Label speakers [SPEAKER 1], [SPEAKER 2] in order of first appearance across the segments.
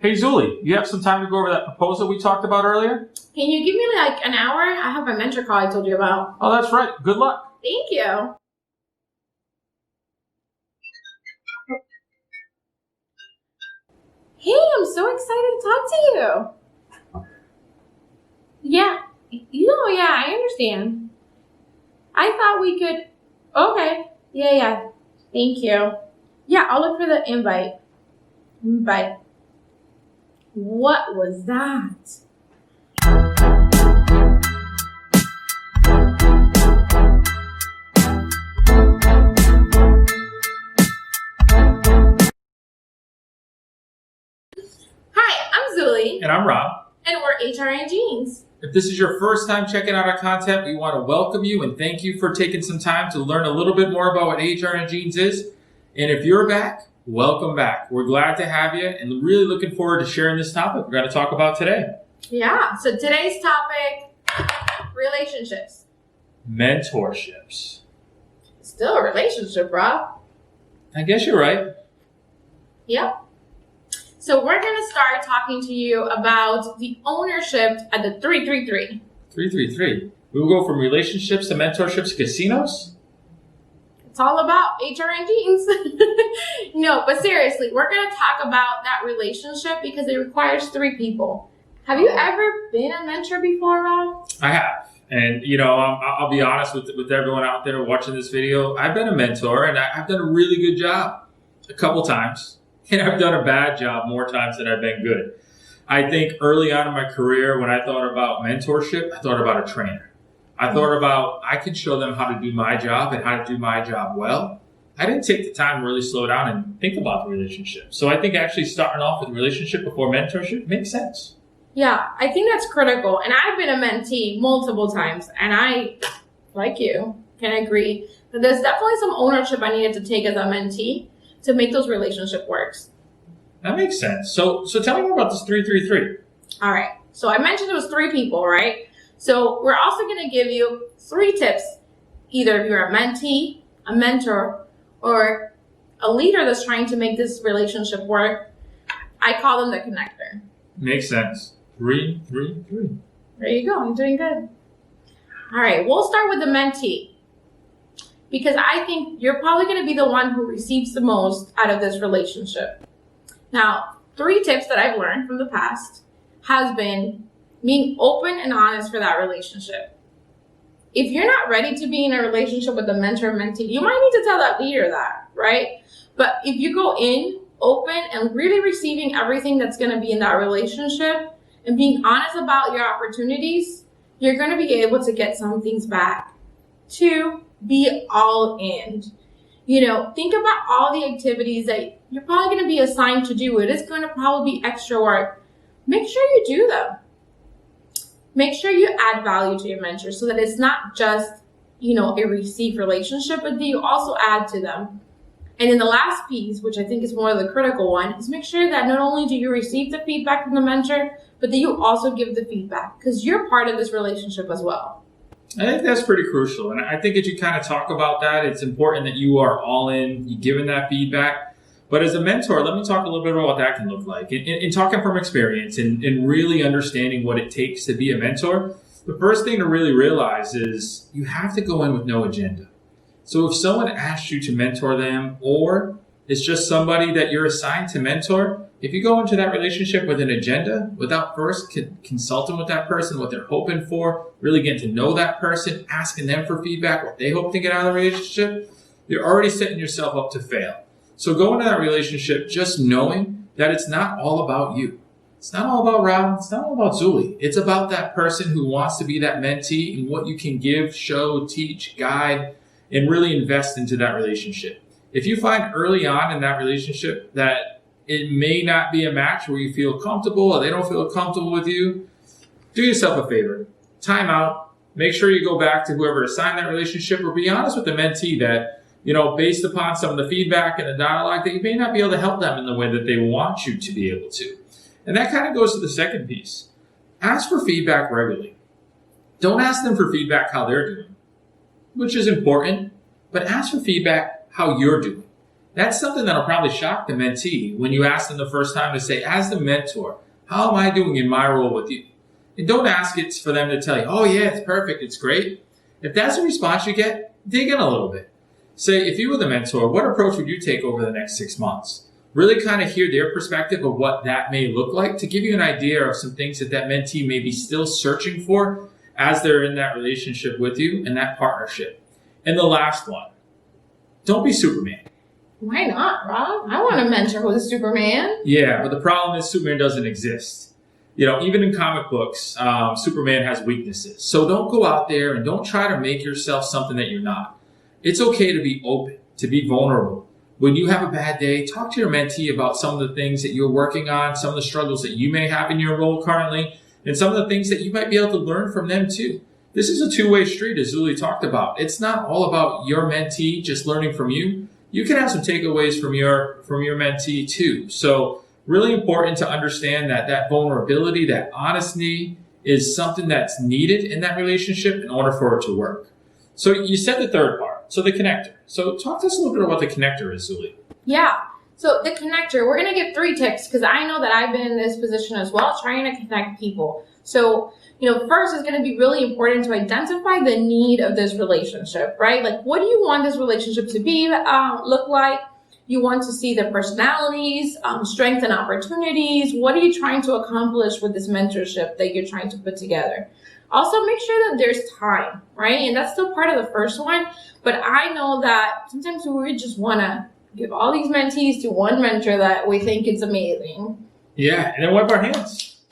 [SPEAKER 1] Hey, Zuli, you have some time to go over that proposal we talked about earlier?
[SPEAKER 2] Can you give me like an hour? I have my mentor call I told you about.
[SPEAKER 1] Oh, that's right. Good luck.
[SPEAKER 2] Thank you. Hey, I'm so excited to talk to you. Yeah, I understand. I thought we could, okay. Yeah. Thank you. Yeah, I'll look for the invite. Bye. What was that? Hi, I'm Zuli.
[SPEAKER 1] And I'm Rob.
[SPEAKER 2] And we're HRinJeans.
[SPEAKER 1] If this is your first time checking out our content, we want to welcome you and thank you for taking some time to learn a little bit more about what HRinJeans is. And if you're back, welcome back. We're glad to have you and really looking forward to sharing this topic we're going to talk about today.
[SPEAKER 2] Yeah, so today's topic, relationships.
[SPEAKER 1] Mentorships.
[SPEAKER 2] Still a relationship, Rob.
[SPEAKER 1] I guess you're right.
[SPEAKER 2] Yep. So we're going to start talking to you about the ownership at the 333.
[SPEAKER 1] 333. We will go from relationships to mentorships to casinos?
[SPEAKER 2] It's all about HRinJeans. No, but seriously, we're going to talk about that relationship because it requires three people. Have you ever been a mentor before, Rob?
[SPEAKER 1] I have. And, I'll be honest with everyone out there watching this video. I've been a mentor and I've done a really good job a couple times. And I've done a bad job more times than I've been good. I think early on in my career, when I thought about mentorship, I thought about a trainer. I thought about I can show them how to do my job and how to do my job well. I didn't take the time to really slow down and think about the relationship. So I think actually starting off with a relationship before mentorship makes sense.
[SPEAKER 2] Yeah, I think that's critical. And I've been a mentee multiple times. And I, like you, can agree that there's definitely some ownership I needed to take as a mentee to make those relationship works.
[SPEAKER 1] That makes sense. So tell me more about this 333.
[SPEAKER 2] All right. So I mentioned it was three people, right? So we're also going to give you 3 tips. Either if you're a mentee, a mentor, or a leader that's trying to make this relationship work. I call them the connector.
[SPEAKER 1] Makes sense. 333.
[SPEAKER 2] There you go. You're doing good. All right. We'll start with the mentee, because I think you're probably going to be the one who receives the most out of this relationship. Now, 3 tips that I've learned from the past has been being open and honest for that relationship. If you're not ready to be in a relationship with a mentor-mentee, you might need to tell that leader that, right? But if you go in open and really receiving everything that's going to be in that relationship and being honest about your opportunities, you're going to be able to get some things back. 2, be all in. Think about all the activities that you're probably going to be assigned to do. It is going to probably be extra work. Make sure you do them. Make sure you add value to your mentor so that it's not just, a received relationship, but that you also add to them. And then the last piece, which I think is more of the critical one, is make sure that not only do you receive the feedback from the mentor, but that you also give the feedback, because you're part of this relationship as well.
[SPEAKER 1] I think that's pretty crucial. And I think as you kind of talk about that, it's important that you are all in, you're giving that feedback. But as a mentor, let me talk a little bit about what that can look like. In talking from experience and really understanding what it takes to be a mentor, the first thing to really realize is you have to go in with no agenda. So if someone asks you to mentor them, or it's just somebody that you're assigned to mentor, if you go into that relationship with an agenda, without first consulting with that person, what they're hoping for, really getting to know that person, asking them for feedback, what they hope to get out of the relationship, you're already setting yourself up to fail. So go into that relationship just knowing that it's not all about you. It's not all about Rob. It's not all about Zuli. It's about that person who wants to be that mentee and what you can give, show, teach, guide, and really invest into that relationship. If you find early on in that relationship that it may not be a match where you feel comfortable or they don't feel comfortable with you, do yourself a favor. Time out. Make sure you go back to whoever assigned that relationship, or be honest with the mentee that, based upon some of the feedback and the dialogue, that you may not be able to help them in the way that they want you to be able to. And that kind of goes to the second piece. Ask for feedback regularly. Don't ask them for feedback how they're doing, which is important, but ask for feedback how you're doing. That's something that'll probably shock the mentee when you ask them the first time to say, as the mentor, how am I doing in my role with you? And don't ask it for them to tell you, oh yeah, it's perfect, it's great. If that's the response you get, dig in a little bit. Say, if you were the mentor, what approach would you take over the next 6 months? Really kind of hear their perspective of what that may look like to give you an idea of some things that mentee may be still searching for as they're in that relationship with you and that partnership. And the last one, don't be Superman.
[SPEAKER 2] Why not, Rob? I want a mentor who's Superman.
[SPEAKER 1] Yeah, but the problem is Superman doesn't exist. You know, even in comic books, Superman has weaknesses. So don't go out there and don't try to make yourself something that you're not. It's okay to be open, to be vulnerable. When you have a bad day, talk to your mentee about some of the things that you're working on, some of the struggles that you may have in your role currently, and some of the things that you might be able to learn from them too. This is a two-way street, as Zuli talked about. It's not all about your mentee just learning from you. You can have some takeaways from your mentee too. So really important to understand that vulnerability, that honesty is something that's needed in that relationship in order for it to work. So you said the third part, so the connector. So talk to us a little bit about the connector, Zuli.
[SPEAKER 2] Yeah. So the connector, we're going to give 3 tips because I know that I've been in this position as well, trying to connect people. So, first it's going to be really important to identify the need of this relationship, right? Like, what do you want this relationship to be, look like? You want to see their personalities, strengths and opportunities. What are you trying to accomplish with this mentorship that you're trying to put together? Also, make sure that there's time, right? And that's still part of the first one. But I know that sometimes we just want to give all these mentees to one mentor that we think is amazing.
[SPEAKER 1] Yeah, and then wipe our hands.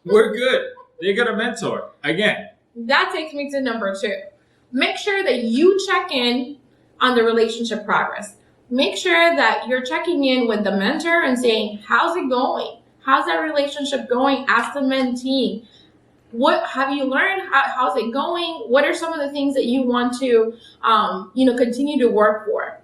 [SPEAKER 1] We're good. They got a mentor. Again.
[SPEAKER 2] That takes me to number 2. Make sure that you check in on the relationship progress. Make sure that you're checking in with the mentor and saying, how's it going? How's that relationship going? Ask the mentee. What have you learned? How's it going? What are some of the things that you want to, continue to work for?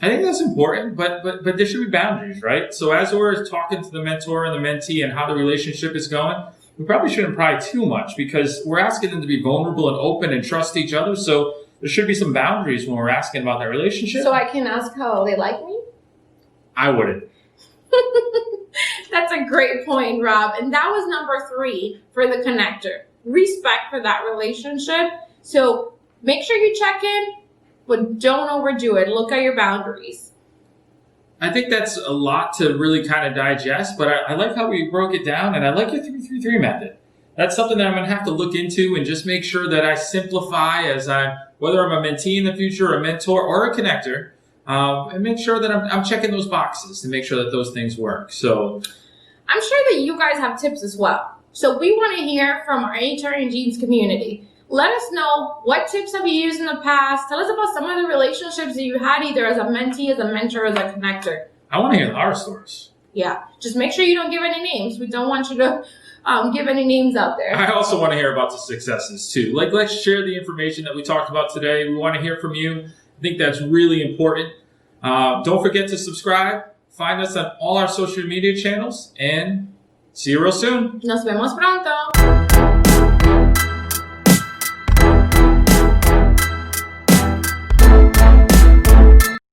[SPEAKER 1] I think that's important, but there should be boundaries, right? So as we're talking to the mentor and the mentee and how the relationship is going, we probably shouldn't pry too much because we're asking them to be vulnerable and open and trust each other. So there should be some boundaries when we're asking about that relationship.
[SPEAKER 2] So I can ask how they like me?
[SPEAKER 1] I wouldn't.
[SPEAKER 2] That's a great point, Rob. And that was number 3 for the connector. Respect for that relationship. So make sure you check in, but don't overdo it. Look at your boundaries.
[SPEAKER 1] I think that's a lot to really kind of digest, but I like how we broke it down, and I like your 3-3-3 method. That's something that I'm going to have to look into and just make sure that I simplify whether I'm a mentee in the future, a mentor, or a connector, and make sure that I'm checking those boxes to make sure that those things work. So
[SPEAKER 2] I'm sure that you guys have tips as well. So we want to hear from our HRinJeans community. Let us know what tips have you used in the past. Tell us about some of the relationships that you had either as a mentee, as a mentor, as a connector.
[SPEAKER 1] I want to hear the horror stories.
[SPEAKER 2] Yeah, just make sure you don't give any names. We don't want you to give any names out there.
[SPEAKER 1] I also want to hear about the successes too. Like, let's share the information that we talked about today. We want to hear from you. I think that's really important. Don't forget to subscribe. Find us on all our social media channels and see you real soon.
[SPEAKER 2] Nos vemos pronto.